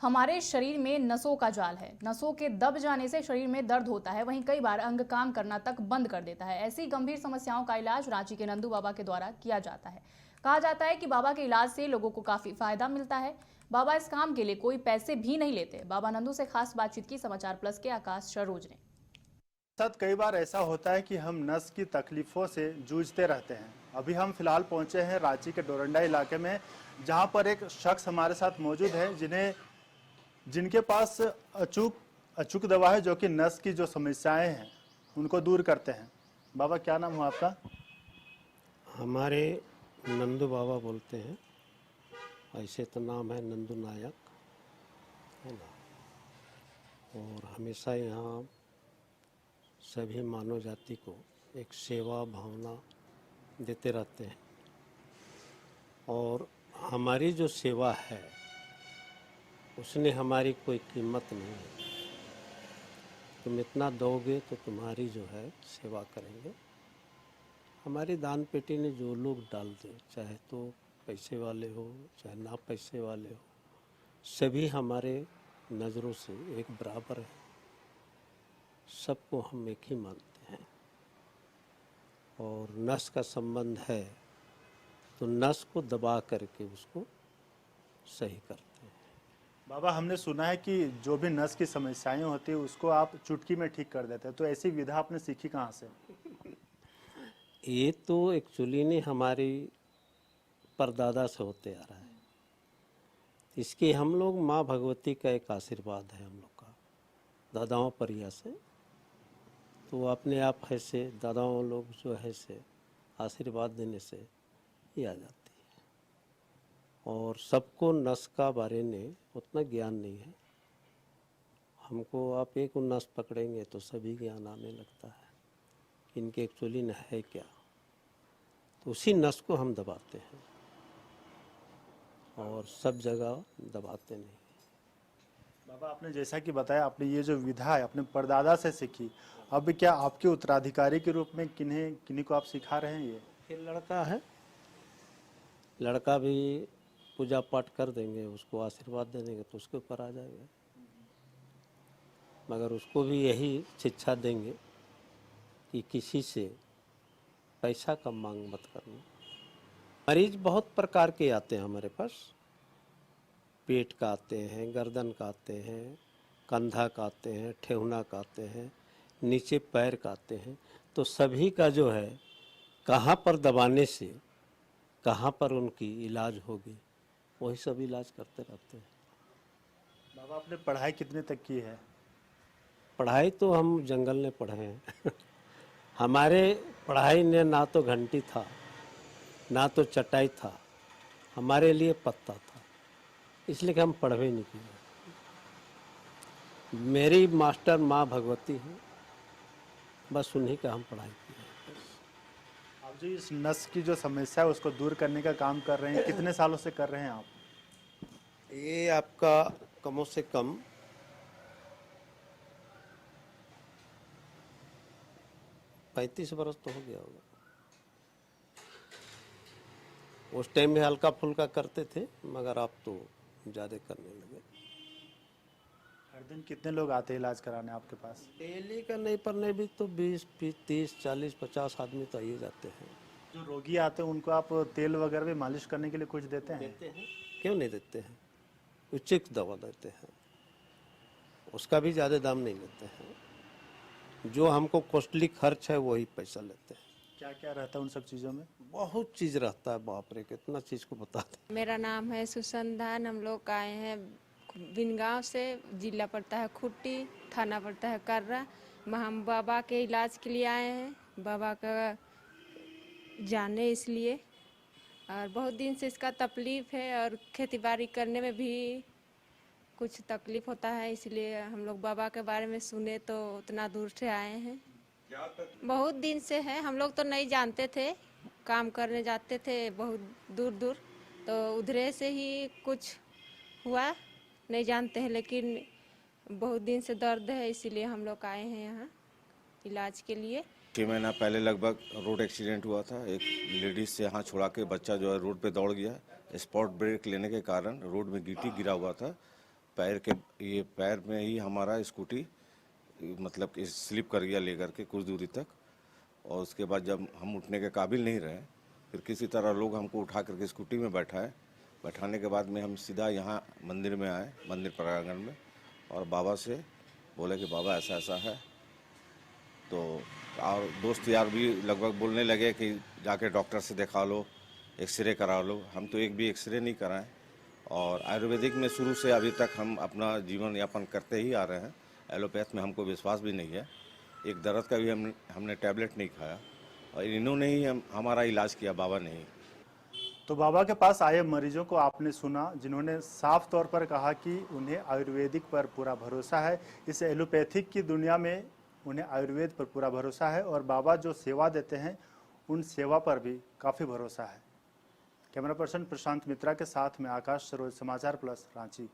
हमारे शरीर में नसों का जाल है। नसों के दब जाने से शरीर में दर्द होता है, वहीं कई बार अंग काम करना तक बंद कर देता है। ऐसी गंभीर समस्याओं का इलाज रांची के नंदू बाबा के द्वारा किया जाता है। कहा जाता है कि बाबा के इलाज से लोगों को काफी फायदा मिलता है। बाबा इस काम के लिए कोई पैसे भी नहीं लेते। बाबा नंदू से खास बातचीत की समाचार प्लस के आकाश सरोज ने। साथ कई बार ऐसा होता है कि हम नस की तकलीफों से जूझते रहते हैं। अभी हम फिलहाल पहुंचे हैं रांची के डोरंडा इलाके में, जहां पर एक शख्स हमारे साथ मौजूद है जिनके पास अचूक अचूक दवा है, जो कि नस की जो समस्याएं हैं उनको दूर करते हैं। बाबा, क्या नाम हुआ आपका? हमारे नंदू बाबा बोलते हैं, ऐसे तो नाम है नंदू नायक, है ना। और हमेशा यहाँ सभी मानव जाति को एक सेवा भावना देते रहते हैं। और हमारी जो सेवा है उसने हमारी कोई कीमत नहीं है। तुम इतना दोगे तो तुम्हारी जो है सेवा करेंगे। हमारी दान पेटी ने जो लोग डाल दे, चाहे तो पैसे वाले हो चाहे ना पैसे वाले हो, सभी हमारे नज़रों से एक बराबर है। सबको हम एक ही मानते हैं। और नस का संबंध है तो नस को दबा करके उसको सही करते हैं। बाबा, हमने सुना है कि जो भी नस की समस्याएं होती है उसको आप चुटकी में ठीक कर देते हैं, तो ऐसी विधा आपने सीखी कहाँ से? ये तो एक्चुअली ने हमारी परदादा से होते आ रहा है। इसके हम लोग माँ भगवती का एक आशीर्वाद है हम लोग का, दादाओं परिया से। तो अपने आप ऐसे दादाओं लोग जो है से आशीर्वाद देने से ही आ जाती है। और सबको नस का बारे में उतना ज्ञान नहीं है। हमको आप एक नस पकड़ेंगे तो सभी ज्ञान आने लगता है इनके एक्चुअली न है क्या। तो उसी नस को हम दबाते हैं और सब जगह दबाते नहीं। बाबा, आपने जैसा कि बताया, आपने ये जो विधा है अपने परदादा से सीखी, अब क्या आपके उत्तराधिकारी के रूप में किन्हीं को आप सिखा रहे हैं? ये फिर लड़का है, लड़का भी पूजा पाठ कर देंगे, उसको आशीर्वाद दे देंगे तो उसके ऊपर आ जाएगा। मगर उसको भी यही शिक्षा देंगे कि किसी से पैसा कम मांग मत करना। मरीज बहुत प्रकार के आते हैं हमारे पास। पेट का आते हैं, गर्दन का आते हैं, कंधा का आते हैं, ठेहुना का आते हैं, नीचे पैर का आते हैं। तो सभी का जो है कहाँ पर दबाने से कहाँ पर उनकी इलाज होगी, वही सब इलाज करते रहते हैं। बाबा, आपने पढ़ाई कितने तक की है? पढ़ाई तो हम जंगल में पढ़े हैं हमारे पढ़ाई ने ना तो घंटी था ना तो चटाई था, हमारे लिए पत्ता था, इसलिए कि हम पढ़वे नहीं किए। मेरी मास्टर माँ भगवती है, बस उन्हीं का हम पढ़ाई किए। आप जो इस नस की जो समस्या है उसको दूर करने का काम कर रहे हैं, कितने सालों से कर रहे हैं आप? ये आपका कमों से कम 35 बरस तो हो गया होगा। उस टाइम में हल्का फुल्का करते थे, मगर आप तो ज़्यादा करने लगे। हर दिन कितने लोग आते हैं इलाज कराने आपके पास? डेली का नहीं पड़ने भी तो 20, 30, 40, 50 आदमी तो आइए जाते हैं। जो रोगी आते हैं उनको आप तेल वगैरह भी मालिश करने के लिए कुछ देते हैं? देते हैं, क्यों नहीं देते हैं। उचित दवा देते हैं, उसका भी ज़्यादा दाम नहीं लेते हैं। जो हमको कॉस्टली खर्च है वही पैसा लेते हैं। क्या क्या रहता है उन सब चीज़ों में? बहुत चीज़ रहता है, बाप रे कितना चीज़ को बता दें। मेरा नाम है सुसंधान। हम लोग आए हैं बिनगांव से। जिला पड़ता है खुट्टी, थाना पड़ता है कर्रा। हम बाबा के इलाज के लिए आए हैं, बाबा का जाने इसलिए। और बहुत दिन से इसका तकलीफ़ है और खेती बाड़ी करने में भी कुछ तकलीफ होता है, इसलिए हम लोग बाबा के बारे में सुने तो उतना दूर से आए हैं। बहुत दिन से है, हम लोग तो नहीं जानते थे, काम करने जाते थे बहुत दूर दूर, तो उधरे से ही कुछ हुआ, नहीं जानते हैं। लेकिन बहुत दिन से दर्द है, इसीलिए हम लोग आए हैं यहाँ इलाज के लिए। 6 महीना पहले लगभग रोड एक्सीडेंट हुआ था। एक लेडीज से यहाँ छुड़ा के बच्चा जो है रोड पे दौड़ गया। स्पॉट ब्रेक लेने के कारण रोड में गिट्टी गिरा हुआ था ये पैर में ही हमारा स्कूटी मतलब कि स्लिप कर गया लेकर के कुछ दूरी तक, और उसके बाद जब हम उठने के काबिल नहीं रहे, फिर किसी तरह लोग हमको उठा करके स्कूटी में बैठाने के बाद में हम सीधा यहाँ मंदिर में आए, मंदिर प्रांगण में, और बाबा से बोले कि बाबा ऐसा ऐसा है। तो और दोस्त यार भी लगभग बोलने लगे कि जाके डॉक्टर से दिखा लो, एक्सरे करा लो। हम तो एक भी एक्सरे नहीं कराएं, और आयुर्वेदिक में शुरू से अभी तक हम अपना जीवन यापन करते ही आ रहे हैं। एलोपैथ में हमको विश्वास भी नहीं है। एक दर्द का भी हमने टैबलेट नहीं खाया, और इन्होंने ही हमारा इलाज किया, बाबा ने ही। तो बाबा के पास आए मरीजों को आपने सुना, जिन्होंने साफ तौर पर कहा कि उन्हें आयुर्वेदिक पर पूरा भरोसा है। इस एलोपैथिक की दुनिया में उन्हें आयुर्वेद पर पूरा भरोसा है, और बाबा जो सेवा देते हैं उन सेवा पर भी काफ़ी भरोसा है। कैमरा पर्सन प्रशांत मित्रा के साथ में आकाश सरोज, समाचार प्लस, रांची।